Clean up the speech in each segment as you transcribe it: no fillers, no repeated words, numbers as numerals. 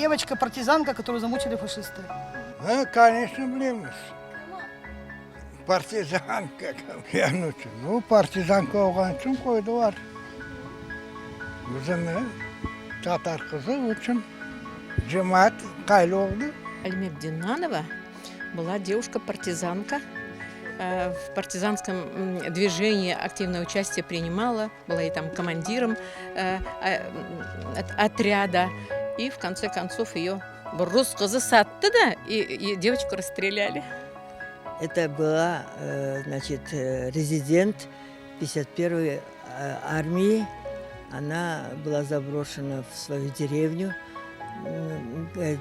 девочка-партизанка, которую замучили фашисты? Конечно, білеміз. Партизанка. Ну, партизанка оған үшін қойды бар. Bizim Tatar kızı için cemaat kayboldu. Альмет Динанова была девушка-партизанка. В партизанском движении активное участие принимала, была и там командиром отряда. И в конце концов ее рус кызы сатты, да, и девочку расстреляли. Это была, значит, резидент 51-й армии. Она была заброшена в свою деревню,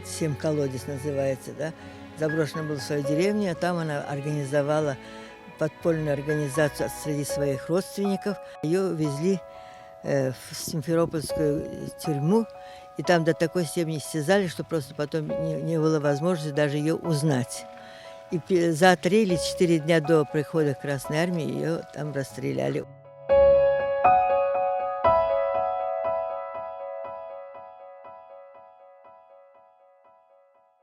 Семколодец называется, да. Заброшена была в свою деревню, а там она организовала подпольную организацию среди своих родственников. Ее везли в Симферопольскую тюрьму, и там до такой степени истязали, что просто потом не было возможности даже ее узнать. И за 3 или 4 дня до прихода Красной Армии ее там расстреляли.